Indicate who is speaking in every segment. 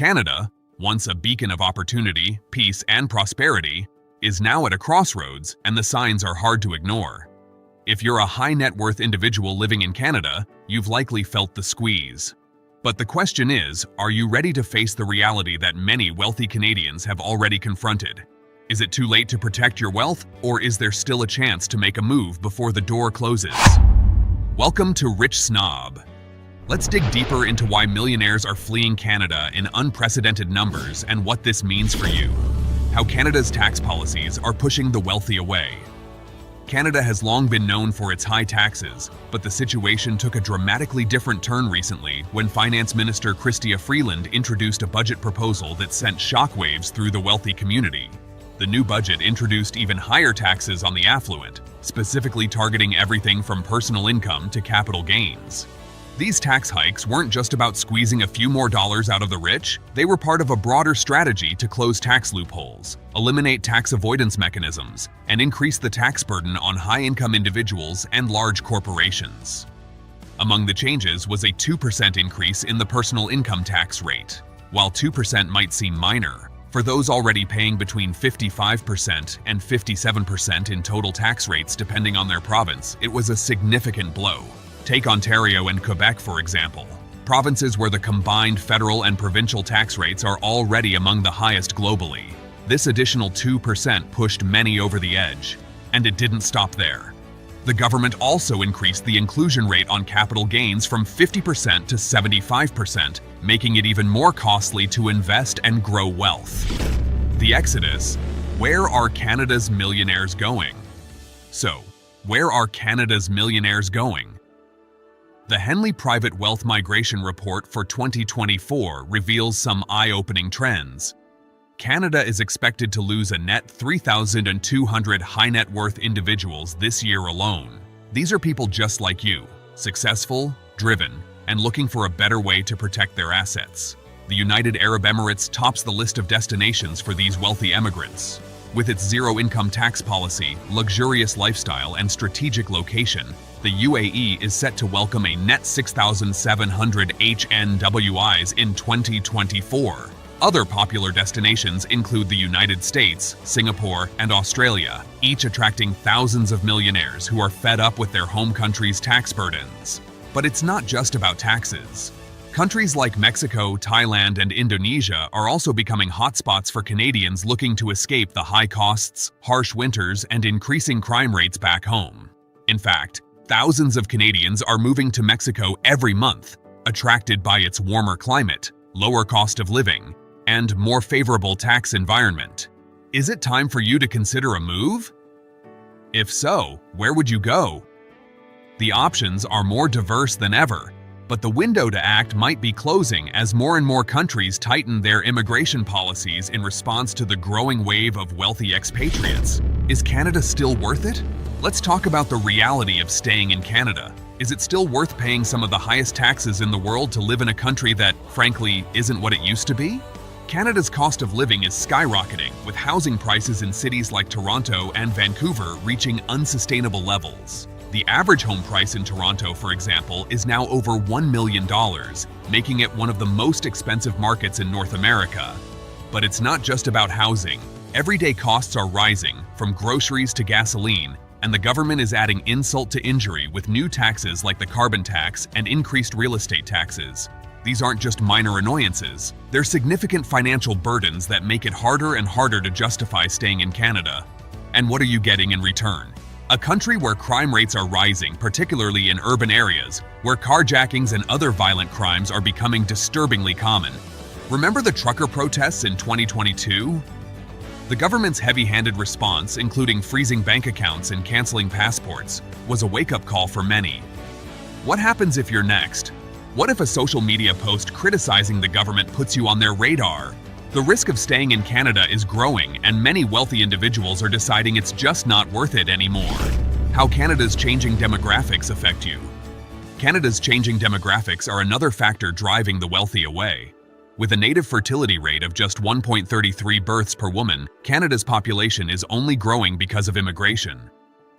Speaker 1: Canada, once a beacon of opportunity, peace, and prosperity, is now at a crossroads, and the signs are hard to ignore. If you're a high net worth individual living in Canada, you've likely felt the squeeze. But the question is, are you ready to face the reality that many wealthy Canadians have already confronted? Is it too late to protect your wealth, or is there still a chance to make a move before the door closes? Welcome to Rich Snob. Let's dig deeper into why millionaires are fleeing Canada in unprecedented numbers and what this means for you. How Canada's tax policies are pushing the wealthy away. Canada has long been known for its high taxes, but the situation took a dramatically different turn recently when Finance Minister Chrystia Freeland introduced a budget proposal that sent shockwaves through the wealthy community. The new budget introduced even higher taxes on the affluent, specifically targeting everything from personal income to capital gains. These tax hikes weren't just about squeezing a few more dollars out of the rich, they were part of a broader strategy to close tax loopholes, eliminate tax avoidance mechanisms, and increase the tax burden on high-income individuals and large corporations. Among the changes was a 2% increase in the personal income tax rate. While 2% might seem minor, for those already paying between 55% and 57% in total tax rates depending on their province, it was a significant blow. Take Ontario and Quebec, for example, provinces where the combined federal and provincial tax rates are already among the highest globally. This additional 2% pushed many over the edge, and it didn't stop there. The government also increased the inclusion rate on capital gains from 50% to 75%, making it even more costly to invest and grow wealth. The exodus: where are Canada's millionaires going? So, where are Canada's millionaires going? The Henley Private Wealth Migration Report for 2024 reveals some eye-opening trends. Canada is expected to lose a net 3,200 high-net-worth individuals this year alone. These are people just like you, successful, driven, and looking for a better way to protect their assets. The United Arab Emirates tops the list of destinations for these wealthy emigrants. With its zero-income tax policy, luxurious lifestyle, and strategic location, the UAE is set to welcome a net 6,700 HNWIs in 2024. Other popular destinations include the United States, Singapore, and Australia, each attracting thousands of millionaires who are fed up with their home country's tax burdens. But it's not just about taxes. Countries like Mexico, Thailand, and Indonesia are also becoming hotspots for Canadians looking to escape the high costs, harsh winters, and increasing crime rates back home. In fact, thousands of Canadians are moving to Mexico every month, attracted by its warmer climate, lower cost of living, and more favorable tax environment. Is it time for you to consider a move? If so, where would you go? The options are more diverse than ever, but the window to act might be closing as more and more countries tighten their immigration policies in response to the growing wave of wealthy expatriates. Is Canada still worth it? Let's talk about the reality of staying in Canada. Is it still worth paying some of the highest taxes in the world to live in a country that, frankly, isn't what it used to be? Canada's cost of living is skyrocketing, with housing prices in cities like Toronto and Vancouver reaching unsustainable levels. The average home price in Toronto, for example, is now over $1 million, making it one of the most expensive markets in North America. But it's not just about housing. Everyday costs are rising, from groceries to gasoline, and the government is adding insult to injury with new taxes like the carbon tax and increased real estate taxes. These aren't just minor annoyances, they're significant financial burdens that make it harder and harder to justify staying in Canada. And what are you getting in return? A country where crime rates are rising, particularly in urban areas, where carjackings and other violent crimes are becoming disturbingly common. Remember the trucker protests in 2022? The government's heavy-handed response, including freezing bank accounts and canceling passports, was a wake-up call for many. What happens if you're next? What if a social media post criticizing the government puts you on their radar? The risk of staying in Canada is growing, and many wealthy individuals are deciding it's just not worth it anymore. How Canada's changing demographics affect you. Canada's changing demographics are another factor driving the wealthy away. With a native fertility rate of just 1.33 births per woman, Canada's population is only growing because of immigration.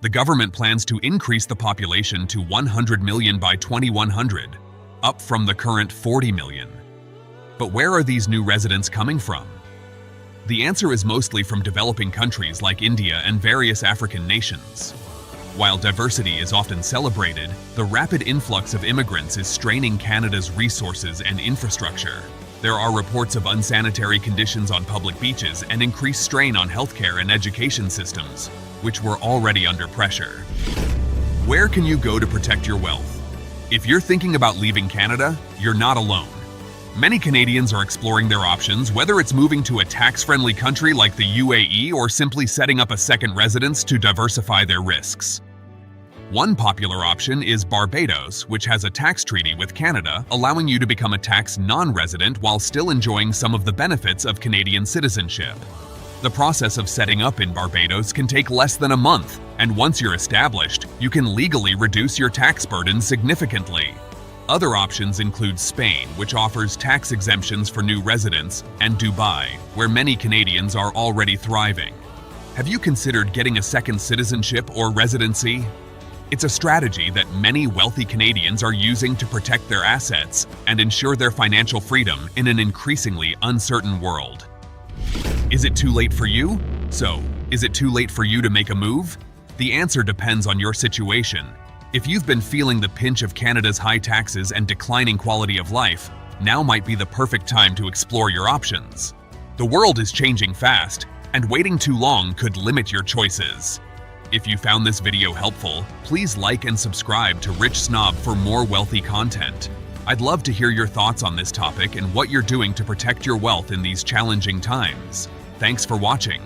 Speaker 1: The government plans to increase the population to 100 million by 2100, up from the current 40 million. But where are these new residents coming from? The answer is mostly from developing countries like India and various African nations. While diversity is often celebrated, the rapid influx of immigrants is straining Canada's resources and infrastructure. There are reports of unsanitary conditions on public beaches and increased strain on healthcare and education systems, which were already under pressure. Where can you go to protect your wealth? If you're thinking about leaving Canada, you're not alone. Many Canadians are exploring their options, whether it's moving to a tax-friendly country like the UAE or simply setting up a second residence to diversify their risks. One popular option is Barbados, which has a tax treaty with Canada, allowing you to become a tax non-resident while still enjoying some of the benefits of Canadian citizenship. The process of setting up in Barbados can take less than a month, and once you're established, you can legally reduce your tax burden significantly. Other options include Spain, which offers tax exemptions for new residents, and Dubai, where many Canadians are already thriving. Have you considered getting a second citizenship or residency? It's a strategy that many wealthy Canadians are using to protect their assets and ensure their financial freedom in an increasingly uncertain world. Is it too late for you? So, is it too late for you to make a move? The answer depends on your situation. If you've been feeling the pinch of Canada's high taxes and declining quality of life, now might be the perfect time to explore your options. The world is changing fast, and waiting too long could limit your choices. If you found this video helpful, please like and subscribe to Rich Snob for more wealthy content. I'd love to hear your thoughts on this topic and what you're doing to protect your wealth in these challenging times. Thanks for watching.